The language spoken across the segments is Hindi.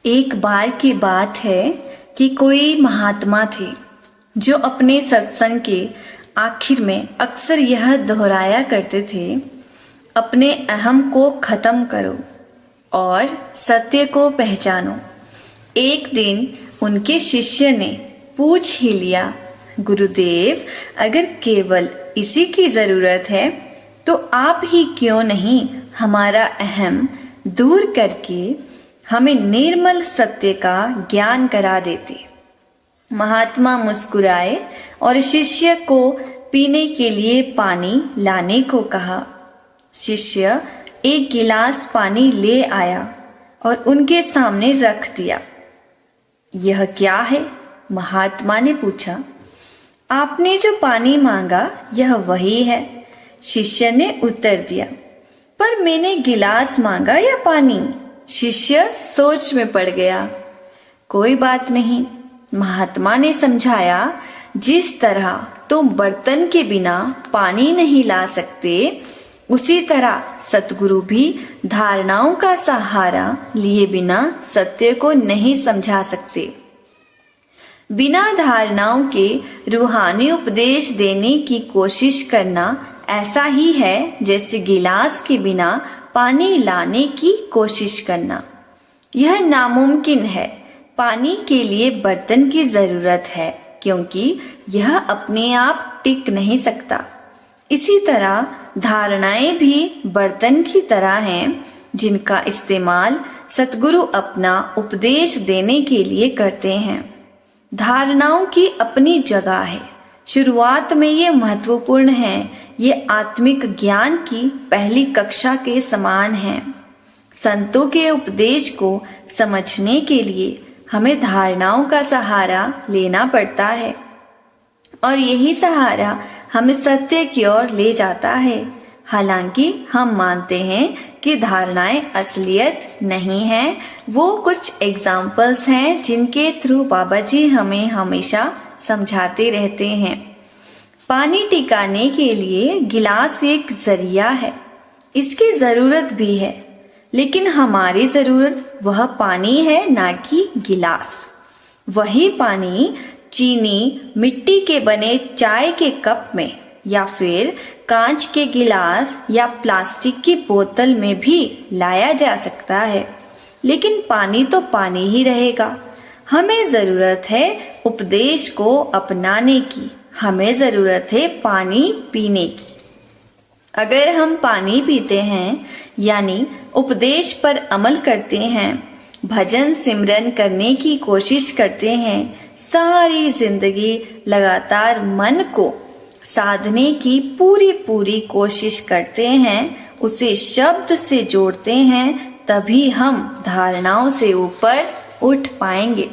एक बार की बात है कि कोई महात्मा थे जो अपने सत्संग के आखिर में अक्सर यह दोहराया करते थे, अपने अहम को खत्म करो और सत्य को पहचानो। एक दिन उनके शिष्य ने पूछ ही लिया, गुरुदेव, अगर केवल इसी की जरूरत है तो आप ही क्यों नहीं हमारा अहम दूर करके हमें निर्मल सत्य का ज्ञान करा देते। महात्मा मुस्कुराए और शिष्य को पीने के लिए पानी लाने को कहा। शिष्य एक गिलास पानी ले आया और उनके सामने रख दिया। यह क्या है? महात्मा ने पूछा। आपने जो पानी मांगा यह वही है, शिष्य ने उत्तर दिया। पर मैंने गिलास मांगा या पानी? शिष्य सोच में पड़ गया। कोई बात नहीं, महात्मा ने समझाया। जिस तरह तुम बर्तन के बिना पानी नहीं ला सकते, उसी तरह सतगुरु भी धारणाओं का सहारा लिए बिना सत्य को नहीं समझा सकते। बिना धारणाओं के रूहानी उपदेश देने की कोशिश करना ऐसा ही है जैसे गिलास के बिना पानी लाने की कोशिश करना। यह नामुमकिन है। पानी के लिए बर्तन की जरूरत है, क्योंकि यह अपने आप टिक नहीं सकता। इसी तरह धारणाएं भी बर्तन की तरह हैं, जिनका इस्तेमाल सतगुरु अपना उपदेश देने के लिए करते हैं। धारणाओं की अपनी जगह है। शुरुआत में ये महत्वपूर्ण है। ये आत्मिक ज्ञान की पहली कक्षा के समान है। संतों के उपदेश को समझने के लिए हमें धारणाओं का सहारा लेना पड़ता है, और यही सहारा हमें सत्य की ओर ले जाता है। हालांकि हम मानते हैं कि धारणाएं असलियत नहीं है। वो कुछ एग्जाम्पल्स हैं जिनके थ्रू बाबा जी हमें हमेशा समझाते रहते हैं। पानी टिकाने के लिए गिलास एक जरिया है, इसकी जरूरत भी है, लेकिन हमारी जरूरत वह पानी है, ना कि गिलास। वही पानी चीनी, मिट्टी के बने चाय के कप में या फिर कांच के गिलास या प्लास्टिक की बोतल में भी लाया जा सकता है, लेकिन पानी तो पानी ही रहेगा। हमें जरूरत है उपदेश को अपनाने की, हमें जरूरत है पानी पीने की। अगर हम पानी पीते हैं यानी उपदेश पर अमल करते हैं, भजन सिमरन करने की कोशिश करते हैं, सारी जिंदगी लगातार मन को साधने की पूरी कोशिश करते हैं, उसे शब्द से जोड़ते हैं, तभी हम धारणाओं से ऊपर उठ पाएंगे।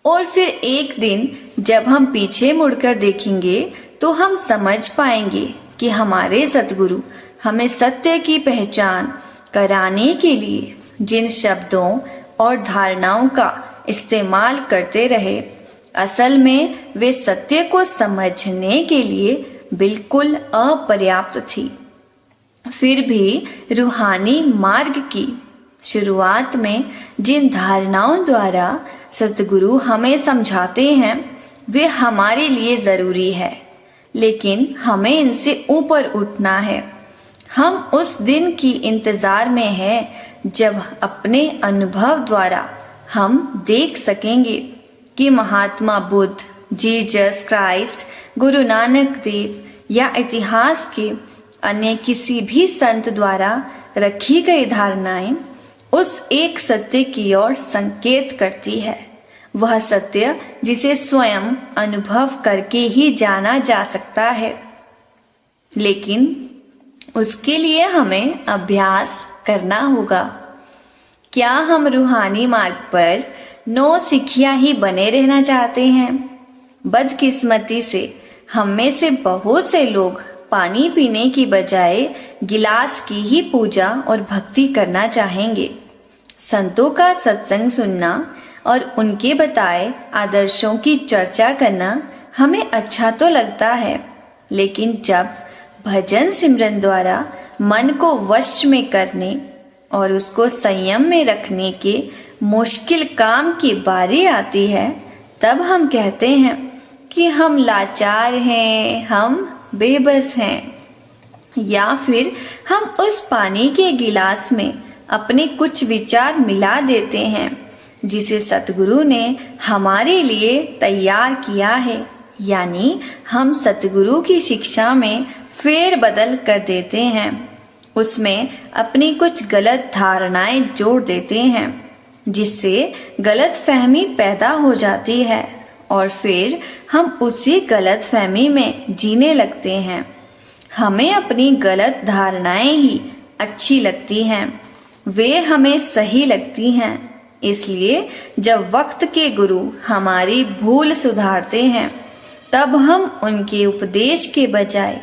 और फिर एक दिन जब हम पीछे मुड़कर देखेंगे तो हम समझ पाएंगे कि हमारे सतगुरु हमें सत्य की पहचान कराने के लिए जिन शब्दों और धारणाओं का इस्तेमाल करते रहे, असल में वे सत्य को समझने के लिए बिल्कुल अपर्याप्त थी। फिर भी रूहानी मार्ग की शुरुआत में जिन धारणाओं द्वारा सतगुरु हमें समझाते हैं, वे हमारे लिए जरूरी है, लेकिन हमें इनसे ऊपर उठना है। हम उस दिन की इंतजार में हैं जब अपने अनुभव द्वारा हम देख सकेंगे कि महात्मा बुद्ध, जीसस क्राइस्ट, गुरु नानक देव या इतिहास के अन्य किसी भी संत द्वारा रखी गई धारणाएं उस एक सत्य की ओर संकेत करती है। वह सत्य जिसे स्वयं अनुभव करके ही जाना जा सकता है, लेकिन उसके लिए हमें अभ्यास करना होगा। क्या हम रूहानी मार्ग पर नौसिखिया ही बने रहना चाहते हैं? बदकिस्मती से हम में से बहुत से लोग पानी पीने की बजाय गिलास की ही पूजा और भक्ति करना चाहेंगे। संतों का सत्संग सुनना और उनके बताए आदर्शों की चर्चा करना हमें अच्छा तो लगता है, लेकिन जब भजन सिमरन द्वारा मन को वश में करने और उसको संयम में रखने के मुश्किल काम की बारी आती है तब हम कहते हैं कि हम लाचार हैं, हम बेबस हैं। या फिर हम उस पानी के गिलास में अपने कुछ विचार मिला देते हैं जिसे सतगुरु ने हमारे लिए तैयार किया है, यानी हम सतगुरु की शिक्षा में फेर बदल कर देते हैं, उसमें अपनी कुछ गलत धारणाएं जोड़ देते हैं जिससे गलत फहमी पैदा हो जाती है और फिर हम उसी गलत फहमी में जीने लगते हैं। हमें अपनी गलत धारणाएं ही अच्छी लगती हैं, वे हमें सही लगती हैं। इसलिए जब वक्त के गुरु हमारी भूल सुधारते हैं तब हम उनके उपदेश के बजाय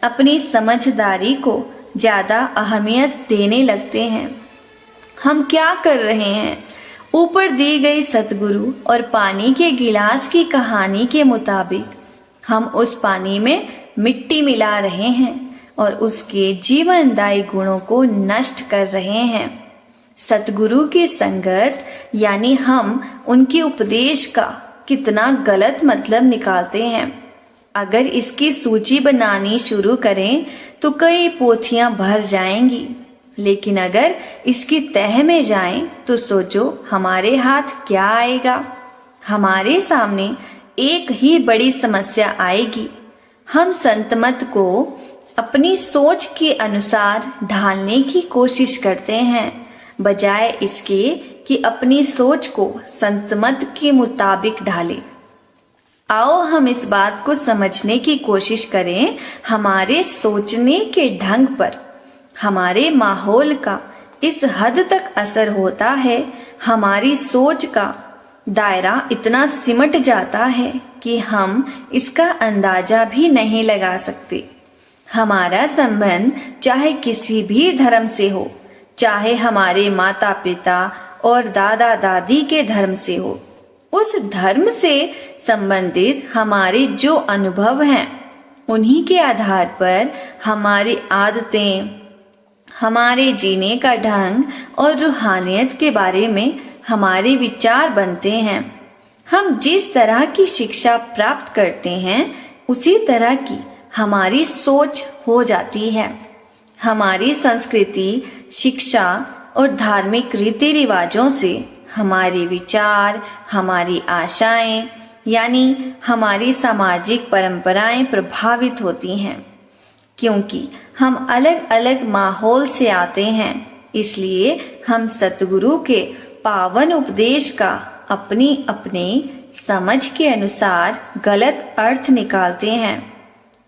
अपनी समझदारी को ज्यादा अहमियत देने लगते हैं। हम क्या कर रहे हैं? ऊपर दी गई सतगुरु और पानी के गिलास की कहानी के मुताबिक हम उस पानी में मिट्टी मिला रहे हैं और उसके जीवनदायी गुणों को नष्ट कर रहे हैं। सतगुरु की संगत यानी हम उनके उपदेश का कितना गलत मतलब निकालते हैं। अगर इसकी सूची बनानी शुरू करें तो कई पोथियां भर जाएंगी, लेकिन अगर इसकी तह में जाएं तो सोचो हमारे हाथ क्या आएगा। हमारे सामने एक ही बड़ी समस्या आएगी। हम संतमत को अपनी सोच के अनुसार ढालने की कोशिश करते हैं, बजाय इसके कि अपनी सोच को संतमत के मुताबिक ढालें। आओ हम इस बात को समझने की कोशिश करें। हमारे सोचने के ढंग पर हमारे माहौल का इस हद तक असर होता है, हमारी सोच का दायरा इतना सिमट जाता है कि हम इसका अंदाजा भी नहीं लगा सकते। हमारा संबंध चाहे किसी भी धर्म से हो, चाहे हमारे माता पिता और दादा दादी के धर्म से हो, उस धर्म से संबंधित हमारे जो अनुभव हैं उन्हीं के आधार पर हमारी आदतें, हमारे जीने का ढंग और रूहानियत के बारे में हमारे विचार बनते हैं। हम जिस तरह की शिक्षा प्राप्त करते हैं उसी तरह की हमारी सोच हो जाती है। हमारी संस्कृति, शिक्षा और धार्मिक रीति रिवाजों से हमारे विचार, हमारी आशाएं यानी हमारी सामाजिक परंपराएं प्रभावित होती हैं। क्योंकि हम अलग अलग माहौल से आते हैं, इसलिए हम सतगुरु के पावन उपदेश का अपनी अपनी समझ के अनुसार गलत अर्थ निकालते हैं।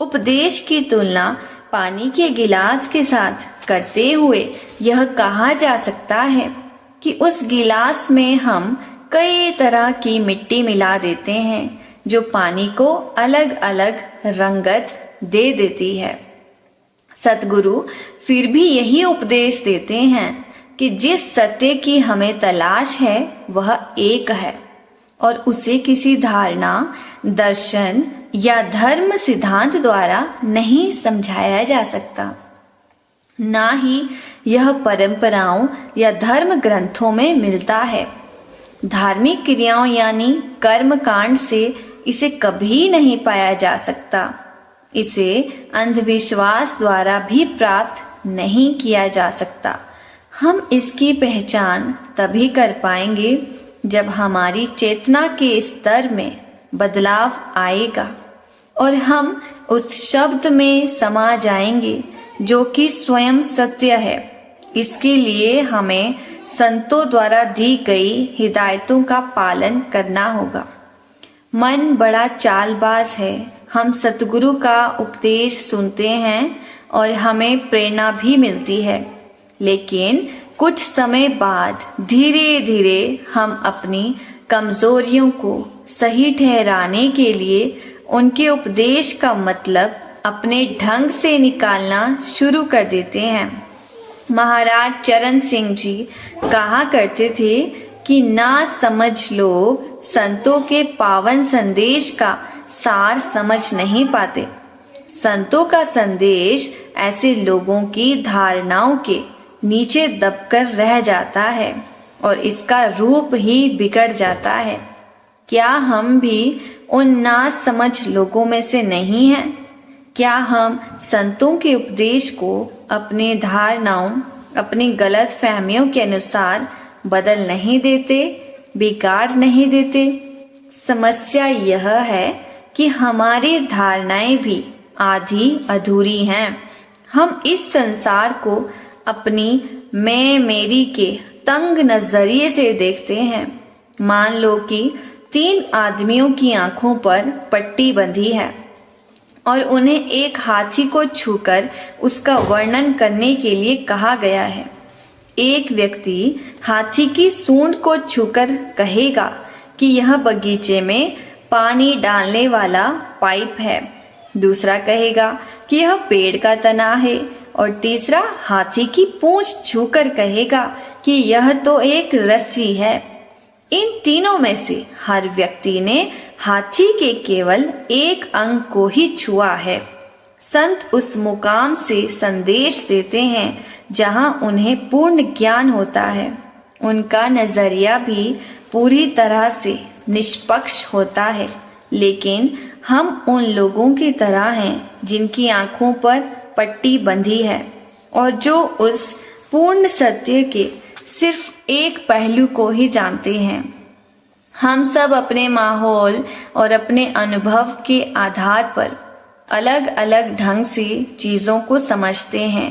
उपदेश की तुलना पानी के गिलास के साथ करते हुए यह कहा जा सकता है कि उस गिलास में हम कई तरह की मिट्टी मिला देते हैं जो पानी को अलग अलग रंगत दे देती है। सतगुरु फिर भी यही उपदेश देते हैं कि जिस सत्य की हमें तलाश है वह एक है और उसे किसी धारणा, दर्शन या धर्म सिद्धांत द्वारा नहीं समझाया जा सकता। ना ही यह परंपराओं या धर्म ग्रंथों में मिलता है। धार्मिक क्रियाओं यानी कर्म कांड से इसे कभी नहीं पाया जा सकता। इसे अंधविश्वास द्वारा भी प्राप्त नहीं किया जा सकता। हम इसकी पहचान तभी कर पाएंगे जब हमारी चेतना के स्तर में बदलाव आएगा और हम उस शब्द में समा जाएंगे जो कि स्वयं सत्य है। इसके लिए हमें संतों द्वारा दी गई हिदायतों का पालन करना होगा। मन बड़ा चालबाज है। हम सतगुरु का उपदेश सुनते हैं और हमें प्रेरणा भी मिलती है, लेकिन कुछ समय बाद धीरे धीरे हम अपनी कमजोरियों को सही ठहराने के लिए उनके उपदेश का मतलब अपने ढंग से निकालना शुरू कर देते हैं। महाराज चरण सिंह जी कहा करते थे कि ना समझ लोग संतों के पावन संदेश का सार समझ नहीं पाते। संतों का संदेश ऐसे लोगों की धारणाओं के नीचे दबकर रह जाता है। और इसका रूप ही बिगड़ जाता है। क्या हम भी उन नासमझ लोगों में से नहीं हैं? क्या हम संतों के उपदेश को अपनी धारणाओं, अपनी गलत फहमियों के अनुसार बदल नहीं देते, बिगाड़ नहीं देते? समस्या यह है कि हमारी धारणाएं भी आधी अधूरी हैं। हम इस संसार को अपनी मैं मेरी के तंग नजरिए से देखते हैं। मान लो कि 3 आदमियों की आंखों पर पट्टी बंधी है और उन्हें एक हाथी को छूकर उसका वर्णन करने के लिए कहा गया है। एक व्यक्ति हाथी की सूंड को छूकर कहेगा कि यह बगीचे में पानी डालने वाला पाइप है। दूसरा कहेगा कि यह पेड़ का तना है और तीसरा हाथी की पूंछ छूकर कहेगा कि यह तो एक रस्सी है। इन तीनों में से हर व्यक्ति ने हाथी के केवल एक अंग को ही छुआ है। संत उस मुकाम से संदेश देते हैं जहां उन्हें पूर्ण ज्ञान होता है। उनका नजरिया भी पूरी तरह से निष्पक्ष होता है, लेकिन हम उन लोगों की तरह हैं जिनकी आंखों पर पट्टी बंधी है और जो उस पूर्ण सत्य के सिर्फ एक पहलू को ही जानते हैं। हम सब अपने माहौल और अपने अनुभव के आधार पर अलग अलग ढंग से चीजों को समझते हैं।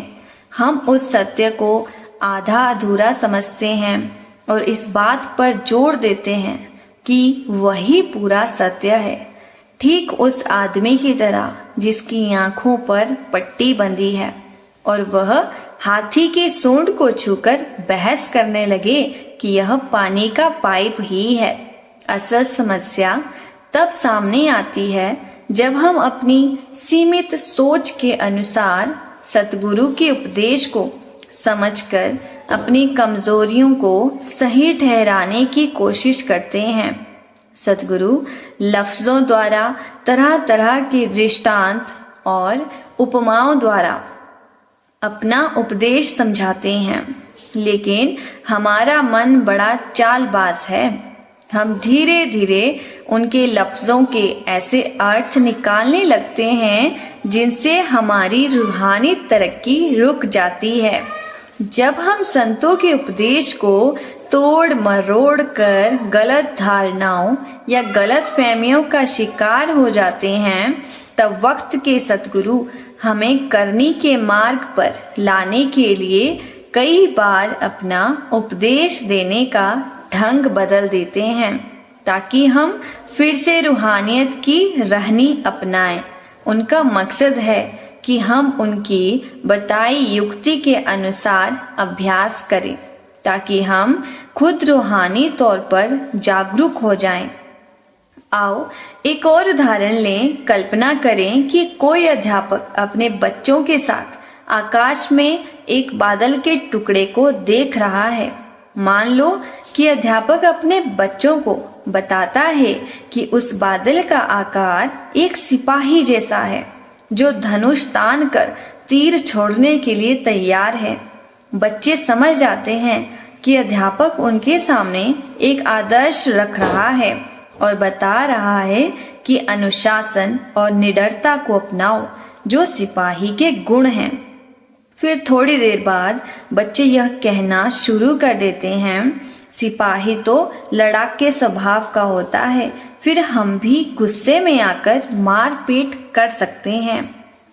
हम उस सत्य को आधा अधूरा समझते हैं और इस बात पर जोर देते हैं कि वही पूरा सत्य है। ठीक उस आदमी की तरह जिसकी आंखों पर पट्टी बंधी है और वह हाथी के सूंड को छूकर बहस करने लगे कि यह पानी का पाइप ही है। असल समस्या तब सामने आती है जब हम अपनी सीमित सोच के अनुसार सतगुरु के उपदेश को समझकर अपनी कमजोरियों को सही ठहराने की कोशिश करते हैं। सतगुरु लफ्जों द्वारा तरह तरह के दृष्टांत और उपमाओं द्वारा अपना उपदेश समझाते हैं, लेकिन हमारा मन बड़ा चालबाज है। हम धीरे धीरे उनके लफ्जों के ऐसे अर्थ निकालने लगते हैं जिनसे हमारी रूहानी तरक्की रुक जाती है। जब हम संतों के उपदेश को तोड़ मरोड़ कर गलत धारणाओं या गलत फहमियों का शिकार हो जाते हैं, तब वक्त के सतगुरु हमें करनी के मार्ग पर लाने के लिए कई बार अपना उपदेश देने का ढंग बदल देते हैं ताकि हम फिर से रूहानियत की रहनी अपनाएं। उनका मकसद है कि हम उनकी बताई युक्ति के अनुसार अभ्यास करें ताकि हम खुद रूहानी तौर पर जागरूक हो जाएं। आओ एक और उदाहरण लें। कल्पना करें कि कोई अध्यापक अपने बच्चों के साथ आकाश में एक बादल के टुकड़े को देख रहा है। मान लो कि अध्यापक अपने बच्चों को बताता है कि उस बादल का आकार एक सिपाही जैसा है जो धनुष तान कर तीर छोड़ने के लिए तैयार है। बच्चे समझ जाते हैं कि अध्यापक उनके सामने एक आदर्श रख रहा है और बता रहा है कि अनुशासन और निडरता को अपनाओ जो सिपाही के गुण हैं। फिर थोड़ी देर बाद बच्चे यह कहना शुरू कर देते हैं, सिपाही तो लड़ाके स्वभाव का होता है, फिर हम भी गुस्से में आकर मारपीट कर सकते हैं।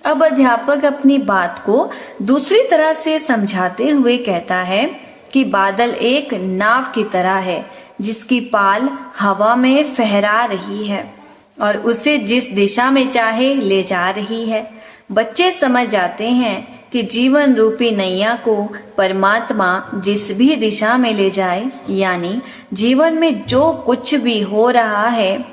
अब अध्यापक अपनी बात को दूसरी तरह से समझाते हुए कहता है कि बादल एक नाव की तरह है जिसकी पाल हवा में फहरा रही है और उसे जिस दिशा में चाहे ले जा रही है। बच्चे समझ जाते हैं कि जीवन रूपी नैया को परमात्मा जिस भी दिशा में ले जाए, यानी जीवन में जो कुछ भी हो रहा है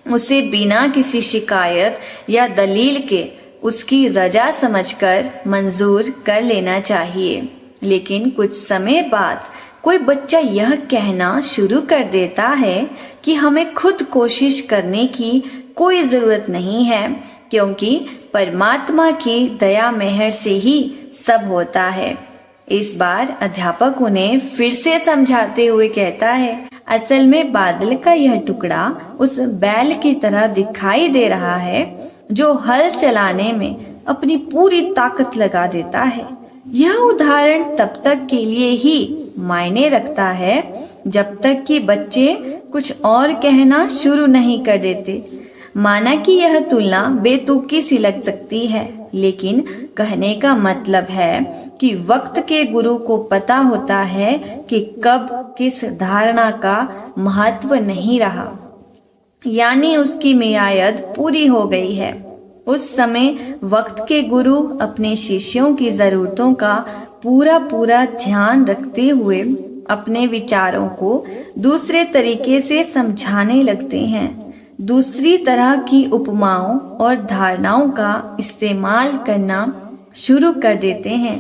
उसे बिना किसी शिकायत या दलील के उसकी रजा समझकर मंजूर कर लेना चाहिए। लेकिन कुछ समय बाद कोई बच्चा यह कहना शुरू कर देता है कि हमें खुद कोशिश करने की कोई जरूरत नहीं है क्योंकि परमात्मा की दया मेहर से ही सब होता है। इस बार अध्यापक उन्हें फिर से समझाते हुए कहता है, असल में बादल का यह टुकड़ा उस बैल की तरह दिखाई दे रहा है जो हल चलाने में अपनी पूरी ताकत लगा देता है। यह उदाहरण तब तक के लिए ही मायने रखता है जब तक कि बच्चे कुछ और कहना शुरू नहीं कर देते। माना कि यह तुलना बेतुकी सी लग सकती है, लेकिन कहने का मतलब है कि वक्त के गुरु को पता होता है कि कब किस धारणा का महत्व नहीं रहा, यानी उसकी मियाद पूरी हो गई है। उस समय वक्त के गुरु अपने शिष्यों की जरूरतों का पूरा ध्यान रखते हुए अपने विचारों को दूसरे तरीके से समझाने लगते हैं। दूसरी तरह की उपमाओं और धारणाओं का इस्तेमाल करना शुरू कर देते हैं।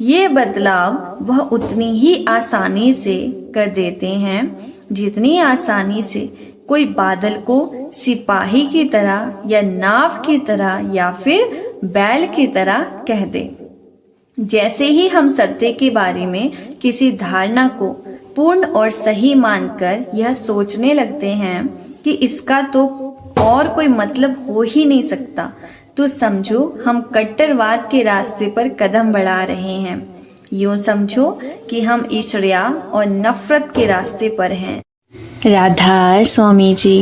ये बदलाव वह उतनी ही आसानी से कर देते हैं जितनी आसानी से कोई बादल को सिपाही की तरह या नाव की तरह या फिर बैल की तरह कह दे। जैसे ही हम सत्य के बारे में किसी धारणा को पूर्ण और सही मानकर यह सोचने लगते हैं कि इसका तो और कोई मतलब हो ही नहीं सकता, तो समझो हम कट्टरवाद के रास्ते पर कदम बढ़ा रहे हैं। यूं समझो कि हम ईर्ष्या और नफरत के रास्ते पर हैं। राधा स्वामी जी।